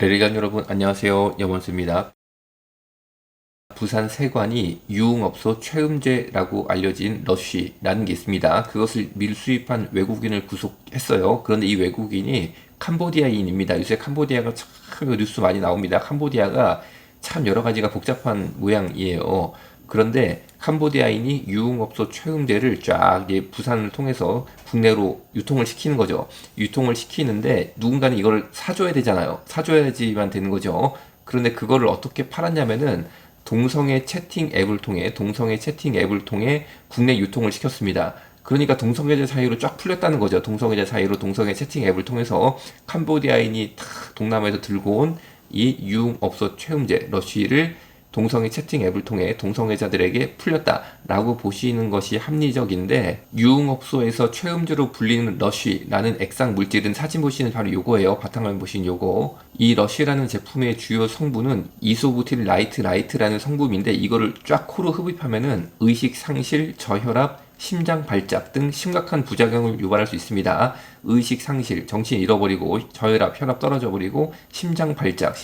레리간 여러분 안녕하세요. 염원수입니다. 부산 세관이 유흥업소 최음죄라고 알려진 러쉬라는 게 있습니다. 그것을 밀수입한 외국인을 구속했어요. 그런데 이 외국인이 캄보디아인입니다. 요새 캄보디아가 참 뉴스 많이 나옵니다. 캄보디아가 참 여러 가지가 복잡한 모양이에요. 그런데 캄보디아인이 유흥업소 최음제를 쫙 이제 부산을 통해서 국내로 유통을 시키는 거죠. 유통을 시키는데 누군가는 이걸 사줘야 되잖아요. 사줘야지만 되는 거죠. 그런데 그거를 어떻게 팔았냐면은 동성애 채팅 앱을 통해 국내 유통을 시켰습니다. 그러니까 동성애자 사이로 쫙 풀렸다는 거죠. 동성애자 사이로 동성애 채팅 앱을 통해서 캄보디아인이 다 동남아에서 들고 온 이 유흥업소 최음제 러쉬를 동성애 채팅 앱을 통해 동성애자들에게 풀렸다라고 보시는 것이 합리적인데, 유흥업소에서 최음제로 불리는 러쉬라는 액상 물질은 사진 보시는 바로 요거예요. 바탕화면 보시는 요거. 이 러쉬라는 제품의 주요 성분은 이소부틸 라이트라는 성분인데, 이거를 쫙 코로 흡입하면은 의식 상실, 저혈압, 심장 발작 등 심각한 부작용을 유발할 수 있습니다. 의식 상실, 정신 잃어버리고, 저혈압, 혈압 떨어져 버리고, 심장 발작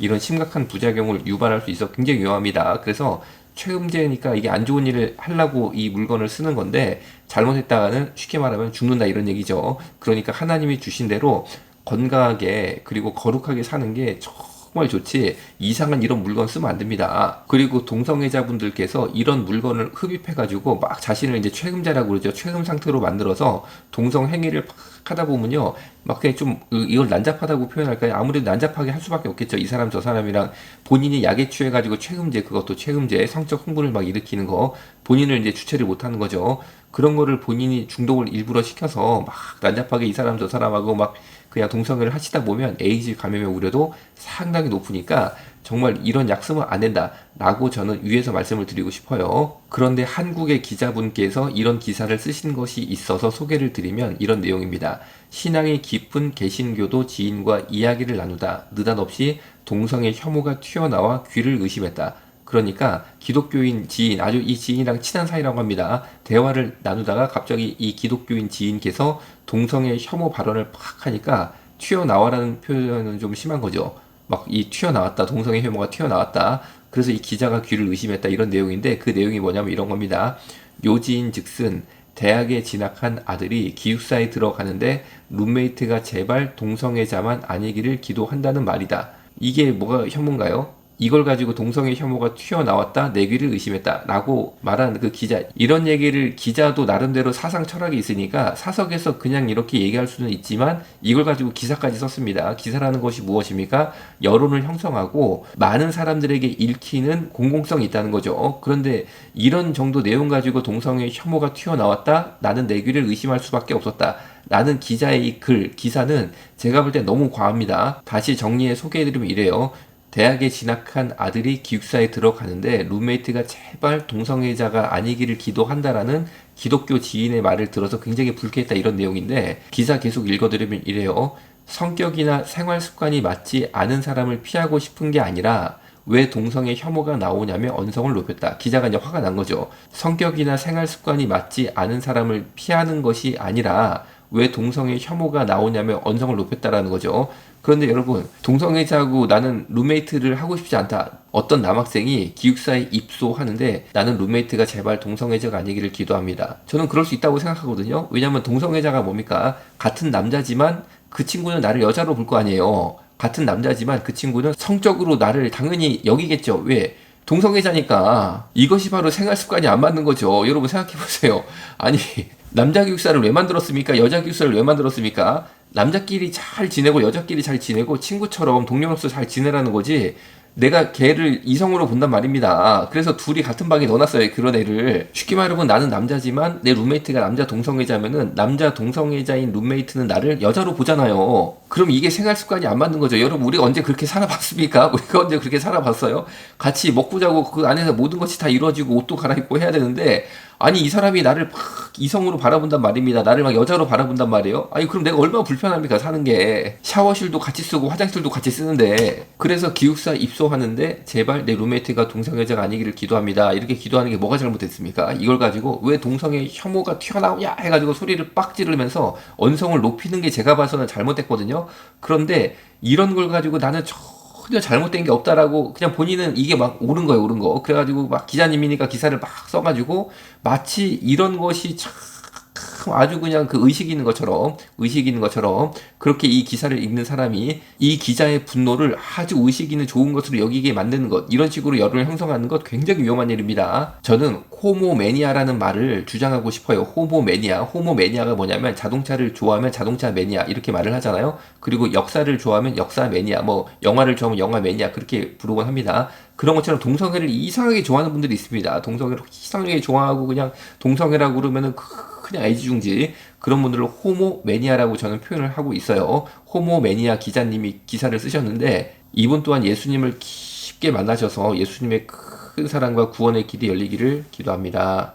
이런 심각한 부작용을 유발할 수 있어 굉장히 위험합니다. 그래서 최음제니까 이게 안 좋은 일을 하려고 이 물건을 쓰는 건데, 잘못했다가는 쉽게 말하면 죽는다 이런 얘기죠. 그러니까 하나님이 주신 대로 건강하게 그리고 거룩하게 사는 게 정말 좋지, 이상한 이런 물건 쓰면 안 됩니다. 그리고 동성애자분들께서 이런 물건을 흡입해가지고 막 자신을 이제 최음자라고 그러죠. 최음 상태로 만들어서 동성 행위를 막 하다 보면요, 막 그냥 좀 이걸 난잡하다고 표현할까요? 아무래도 난잡하게 할 수밖에 없겠죠. 이 사람 저 사람이랑 본인이 약에 취해가지고 최음제, 그것도 최음제 성적 흥분을 막 일으키는 거, 본인을 이제 주체를 못하는 거죠. 그런 거를 본인이 중독을 일부러 시켜서 막 난잡하게 이 사람 저 사람하고 막 그냥 동성애를 하시다 보면 에이즈 감염의 우려도 상당히 높으니까 정말 이런 약 쓰면 안 된다라고 저는 위에서 말씀을 드리고 싶어요. 그런데 한국의 기자분께서 이런 기사를 쓰신 것이 있어서 소개를 드리면 이런 내용입니다. 신앙이 깊은 개신교도 지인과 이야기를 나누다 느닷없이 동성애 혐오가 튀어나와 귀를 의심했다. 그러니까 기독교인 지인, 아주 이 지인이랑 친한 사이라고 합니다. 대화를 나누다가 갑자기 이 기독교인 지인께서 동성애 혐오 발언을 팍 하니까 튀어나와라는 표현은 좀 심한 거죠. 막 이 튀어나왔다, 동성애 혐오가 튀어나왔다. 그래서 이 기자가 귀를 의심했다 이런 내용인데, 그 내용이 뭐냐면 이런 겁니다. 요지인 즉슨 대학에 진학한 아들이 기숙사에 들어가는데 룸메이트가 제발 동성애자만 아니기를 기도한다는 말이다. 이게 뭐가 혐오인가요? 이걸 가지고 동성애 혐오가 튀어나왔다, 내 귀를 의심했다 라고 말한 그 기자, 이런 얘기를, 기자도 나름대로 사상 철학이 있으니까 사석에서 그냥 이렇게 얘기할 수는 있지만 이걸 가지고 기사까지 썼습니다. 기사라는 것이 무엇입니까? 여론을 형성하고 많은 사람들에게 읽히는 공공성이 있다는 거죠. 그런데 이런 정도 내용 가지고 동성애 혐오가 튀어나왔다, 나는 내 귀를 의심할 수밖에 없었다 라는 기자의 이 글, 기사는 제가 볼 때 너무 과합니다. 다시 정리해 소개해드리면 이래요. 대학에 진학한 아들이 기숙사에 들어가는데 룸메이트가 제발 동성애자가 아니기를 기도한다라는 기독교 지인의 말을 들어서 굉장히 불쾌했다 이런 내용인데, 기사 계속 읽어드리면 이래요. 성격이나 생활 습관이 맞지 않은 사람을 피하고 싶은 게 아니라 왜 동성애 혐오가 나오냐며 언성을 높였다. 기자가 이제 화가 난 거죠. 성격이나 생활 습관이 맞지 않은 사람을 피하는 것이 아니라 왜 동성애 혐오가 나오냐며 언성을 높였다라는 거죠. 그런데 여러분, 동성애자하고 나는 룸메이트를 하고 싶지 않다. 어떤 남학생이 기숙사에 입소하는데 나는 룸메이트가 제발 동성애자가 아니기를 기도합니다. 저는 그럴 수 있다고 생각하거든요. 왜냐면 동성애자가 뭡니까? 같은 남자지만 그 친구는 나를 여자로 볼 거 아니에요. 같은 남자지만 그 친구는 성적으로 나를 당연히 여기겠죠. 왜? 동성애자니까. 이것이 바로 생활 습관이 안 맞는 거죠. 여러분 생각해보세요. 아니, 남자 기숙사를 왜 만들었습니까? 여자 기숙사를 왜 만들었습니까? 남자끼리 잘 지내고 여자끼리 잘 지내고 친구처럼 동료로서 잘 지내라는 거지, 내가 걔를 이성으로 본단 말입니다. 그래서 둘이 같은 방에 넣어놨어요, 그런 애를. 쉽게 말하면 나는 남자지만 내 룸메이트가 남자 동성애자면은 남자 동성애자인 룸메이트는 나를 여자로 보잖아요. 그럼 이게 생활 습관이 안 맞는 거죠. 여러분, 우리가 언제 그렇게 살아봤습니까? 우리가 언제 그렇게 살아봤어요? 같이 먹고 자고 그 안에서 모든 것이 다 이루어지고 옷도 갈아입고 해야 되는데, 아니 이 사람이 나를 막 이성으로 바라본단 말입니다. 나를 막 여자로 바라본단 말이에요. 아니 그럼 내가 얼마나 불편합니까 사는 게. 샤워실도 같이 쓰고 화장실도 같이 쓰는데. 그래서 기숙사 입소하는데 제발 내 룸메이트가 동성애자가 아니기를 기도합니다. 이렇게 기도하는 게 뭐가 잘못됐습니까? 이걸 가지고 왜 동성애 혐오가 튀어나오냐 해가지고 소리를 빡 지르면서 언성을 높이는 게 제가 봐서는 잘못됐거든요. 그런데 이런 걸 가지고 나는 전혀 잘못된 게 없다라고 그냥 본인은 이게 막 옳은 거예요, 옳은 거. 그래가지고 막 기자님이니까 기사를 막 써가지고 마치 이런 것이 참 아주 그냥 그 의식 있는 것처럼 그렇게 이 기사를 읽는 사람이 이 기자의 분노를 아주 의식 있는 좋은 것으로 여기게 만드는 것, 이런 식으로 여론을 형성하는 것 굉장히 위험한 일입니다. 저는 호모매니아라는 말을 주장하고 싶어요. 호모매니아가 뭐냐면 자동차를 좋아하면 자동차 매니아 이렇게 말을 하잖아요. 그리고 역사를 좋아하면 역사 매니아, 뭐 영화를 좋아하면 영화 매니아 그렇게 부르곤 합니다. 그런 것처럼 동성애를 이상하게 좋아하는 분들이 있습니다. 동성애를 이상하게 좋아하고 그냥 동성애라고 그러면은 그냥 애지중지 그런 분들을 호모 매니아라고 저는 표현을 하고 있어요. 호모 매니아 기자님이 기사를 쓰셨는데 이분 또한 예수님을 깊게 만나셔서 예수님의 큰 사랑과 구원의 길이 열리기를 기도합니다.